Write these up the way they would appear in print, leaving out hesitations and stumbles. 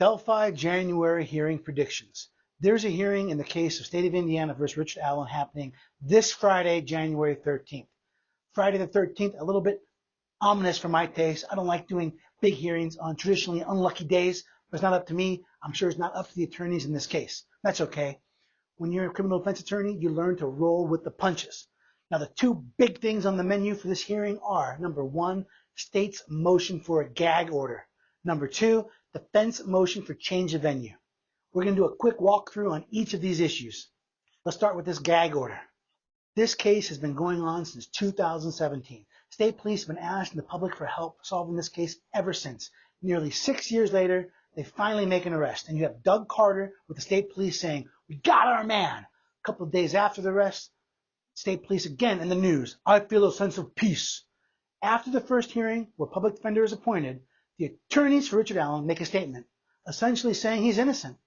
Delphi January hearing predictions. There's a hearing in the case of State of Indiana versus Richard Allen happening this Friday, January 13th. Friday the 13th, a little bit ominous for my taste. I don't like doing big hearings on traditionally unlucky days, but it's not up to me. I'm sure it's not up to the attorneys in this case. That's okay. When you're a criminal defense attorney, you learn to roll with the punches. Now, the two big things on the menu for this hearing are, number one, state's motion for a gag order. Number two, defense motion for change of venue. We're going to do a quick walkthrough on each of these issues. Let's start with this gag order. This case has been going on since 2017. State police have been asking the public for help solving this case ever since. Nearly 6 years later, they finally make an arrest. And you have Doug Carter with the state police saying, "We got our man." A couple of days after the arrest, state police again in the news, "I feel a sense of peace." After the first hearing, where public defender is appointed, the attorneys for Richard Allen make a statement, essentially saying he's innocent.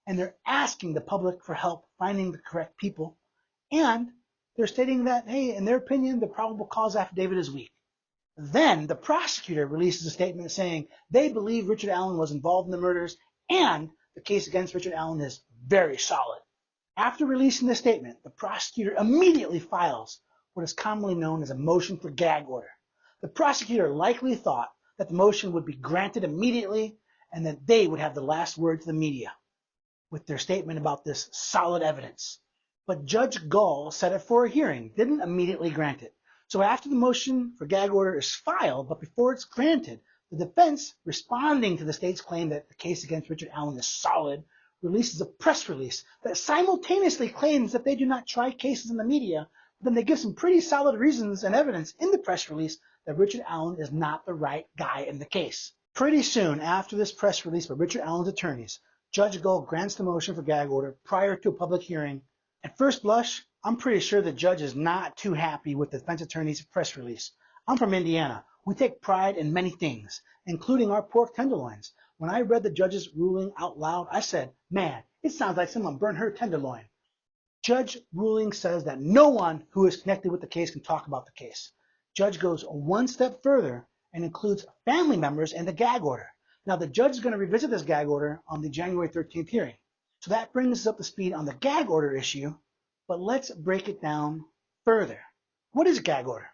And they're asking the public for help finding the correct people. And they're stating that, hey, in their opinion, the probable cause affidavit is weak. Then the prosecutor releases a statement saying they believe Richard Allen was involved in the murders and the case against Richard Allen is very solid. After releasing this statement, the prosecutor immediately files what is commonly known as a motion for gag order. The prosecutor likely thought that the motion would be granted immediately and that they would have the last word to the media with their statement about this solid evidence. But Judge Gall set it for a hearing, didn't immediately grant it. So after the motion for gag order is filed, but before it's granted, the defense, responding to the state's claim that the case against Richard Allen is solid, releases a press release that simultaneously claims that they do not try cases in the media, but then they give some pretty solid reasons and evidence in the press release that Richard Allen is not the right guy in the case. Pretty soon after this press release by Richard Allen's attorneys, Judge Gull grants the motion for gag order prior to a public hearing. At first blush, I'm pretty sure the judge is not too happy with the defense attorney's press release. I'm from Indiana. We take pride in many things, including our pork tenderloins. When I read the judge's ruling out loud, I said, man, it sounds like someone burned her tenderloin. Judge ruling says that no one who is connected with the case can talk about the case. Judge goes one step further and includes family members in the gag order. Now, the judge is going to revisit this gag order on the January 13th hearing. So that brings us up to speed on the gag order issue, but let's break it down further. What is a gag order?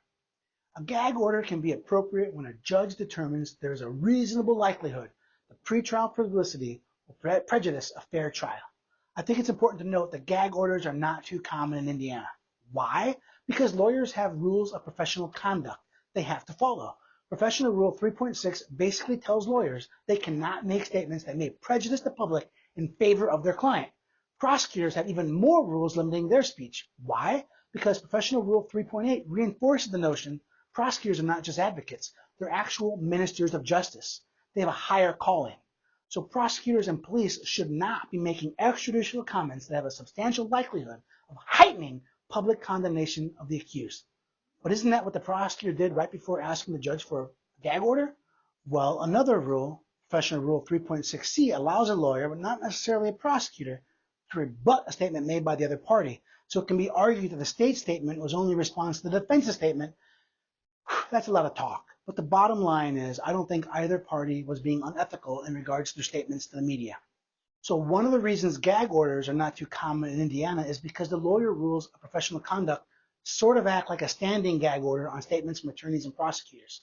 A gag order can be appropriate when a judge determines there is a reasonable likelihood that pretrial publicity will prejudice a fair trial. I think it's important to note that gag orders are not too common in Indiana. Why? Because lawyers have rules of professional conduct they have to follow. Professional Rule 3.6 basically tells lawyers they cannot make statements that may prejudice the public in favor of their client. Prosecutors have even more rules limiting their speech. Why? Because Professional Rule 3.8 reinforces the notion prosecutors are not just advocates, they're actual ministers of justice. They have a higher calling. So prosecutors and police should not be making extrajudicial comments that have a substantial likelihood of heightening public condemnation of the accused. But isn't that what the prosecutor did right before asking the judge for a gag order? Well, another rule, Professional Rule 3.6c, allows a lawyer, but not necessarily a prosecutor, to rebut a statement made by the other party. So it can be argued that the state's statement was only a response to the defense's statement. That's a lot of talk. But the bottom line is, I don't think either party was being unethical in regards to their statements to the media. So one of the reasons gag orders are not too common in Indiana is because the lawyer rules of professional conduct sort of act like a standing gag order on statements from attorneys and prosecutors.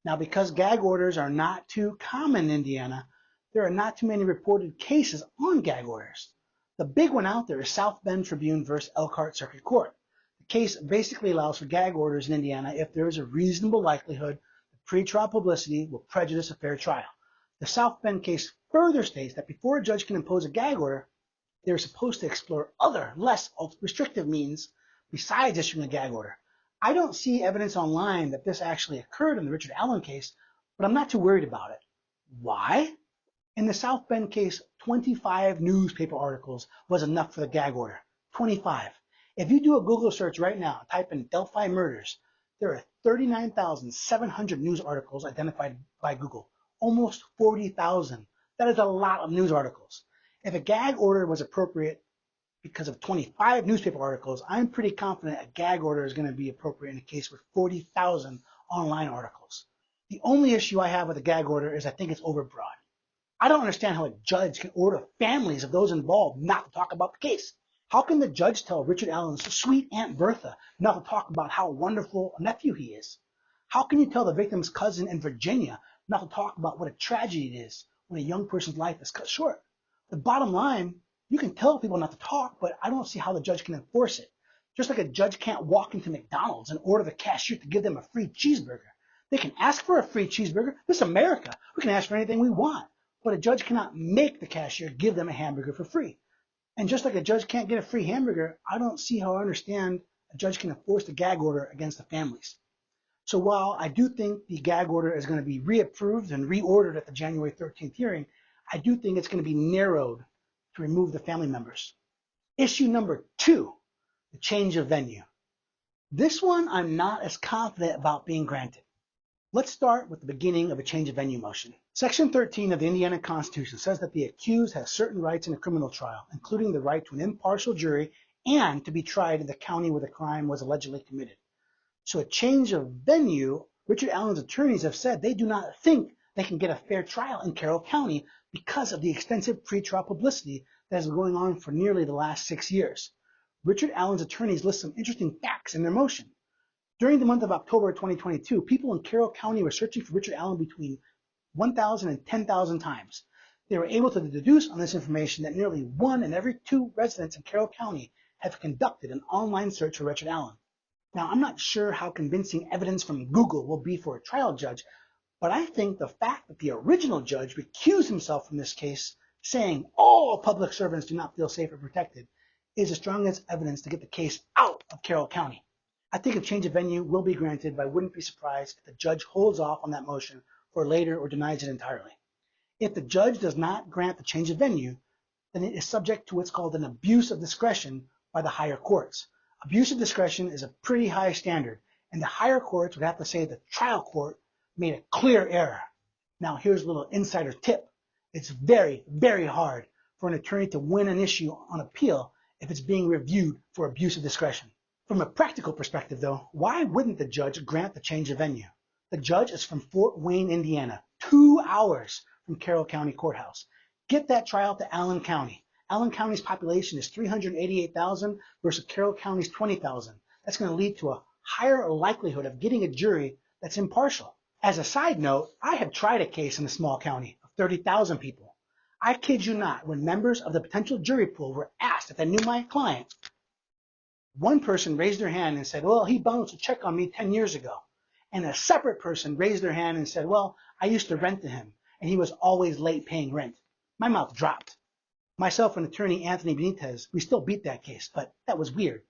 Now, because gag orders are not too common in Indiana, there are not too many reported cases on gag orders. The big one out there is South Bend Tribune versus Elkhart Circuit Court. The case basically allows for gag orders in Indiana if there is a reasonable likelihood that pretrial publicity will prejudice a fair trial. The South Bend case further states that before a judge can impose a gag order, they are supposed to explore other, less restrictive means besides issuing a gag order. I don't see evidence online that this actually occurred in the Richard Allen case, but I'm not too worried about it. Why? In the South Bend case, 25 newspaper articles was enough for the gag order. 25. If you do a Google search right now, type in Delphi murders, there are 39,700 news articles identified by Google. Almost 40,000. That is a lot of news articles. If a gag order was appropriate because of 25 newspaper articles, I'm pretty confident a gag order is going to be appropriate in a case with 40,000 online articles. The only issue I have with a gag order is I think it's overbroad. I don't understand how a judge can order families of those involved not to talk about the case. How can the judge tell Richard Allen's sweet Aunt Bertha not to talk about how wonderful a nephew he is? How can you tell the victim's cousin in Virginia not to talk about what a tragedy it is when a young person's life is cut short? The bottom line, you can tell people not to talk, but I don't see how the judge can enforce it. Just like a judge can't walk into McDonald's and order the cashier to give them a free cheeseburger. They can ask for a free cheeseburger. This is America. We can ask for anything we want. But a judge cannot make the cashier give them a hamburger for free. And just like a judge can't get a free hamburger, I don't see how I understand a judge can enforce the gag order against the families. So while I do think the gag order is going to be reapproved and reordered at the January 13th hearing, I do think it's going to be narrowed to remove the family members. Issue number 2, the change of venue. This one I'm not as confident about being granted. Let's start with the beginning of a change of venue motion. Section 13 of the Indiana Constitution says that the accused has certain rights in a criminal trial, including the right to an impartial jury and to be tried in the county where the crime was allegedly committed. So a change of venue, Richard Allen's attorneys have said they do not think they can get a fair trial in Carroll County because of the extensive pretrial publicity that has been going on for nearly the last 6 years. Richard Allen's attorneys list some interesting facts in their motion. During the month of October 2022, people in Carroll County were searching for Richard Allen between 1,000 and 10,000 times. They were able to deduce on this information that nearly 1 in every 2 residents in Carroll County have conducted an online search for Richard Allen. Now, I'm not sure how convincing evidence from Google will be for a trial judge, but I think the fact that the original judge recused himself from this case, saying all public servants do not feel safe or protected, is the strongest evidence to get the case out of Carroll County. I think a change of venue will be granted, but I wouldn't be surprised if the judge holds off on that motion for later or denies it entirely. If the judge does not grant the change of venue, then it is subject to what's called an abuse of discretion by the higher courts. Abuse of discretion is a pretty high standard, and the higher courts would have to say the trial court made a clear error. Now, here's a little insider tip. It's very, very hard for an attorney to win an issue on appeal if it's being reviewed for abuse of discretion. From a practical perspective, though, why wouldn't the judge grant the change of venue? The judge is from Fort Wayne, Indiana, 2 hours from Carroll County Courthouse. Get that trial to Allen County. Allen County's population is 388,000 versus Carroll County's 20,000. That's going to lead to a higher likelihood of getting a jury that's impartial. As a side note, I have tried a case in a small county of 30,000 people. I kid you not, when members of the potential jury pool were asked if they knew my client, one person raised their hand and said, well, he bounced a check on me 10 years ago. And a separate person raised their hand and said, well, I used to rent to him, and he was always late paying rent. My mouth dropped. Myself and attorney Anthony Benitez, we still beat that case, but that was weird.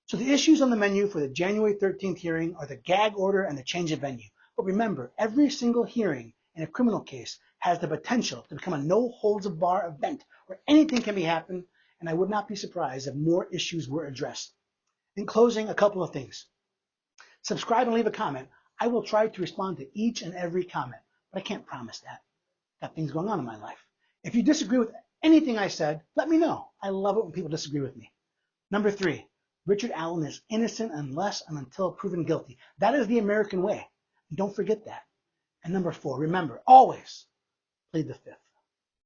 So the issues on the menu for the January 13th hearing are the gag order and the change of venue. But remember, every single hearing in a criminal case has the potential to become a no-holds-barred event where anything can be happened, and I would not be surprised if more issues were addressed. In closing, a couple of things. Subscribe and leave a comment. I will try to respond to each and every comment, but I can't promise that. Got things going on in my life. If you disagree with anything I said, let me know. I love it when people disagree with me. Number 3, Richard Allen is innocent unless and until proven guilty. That is the American way. Don't forget that. And number 4, remember, always plead the fifth.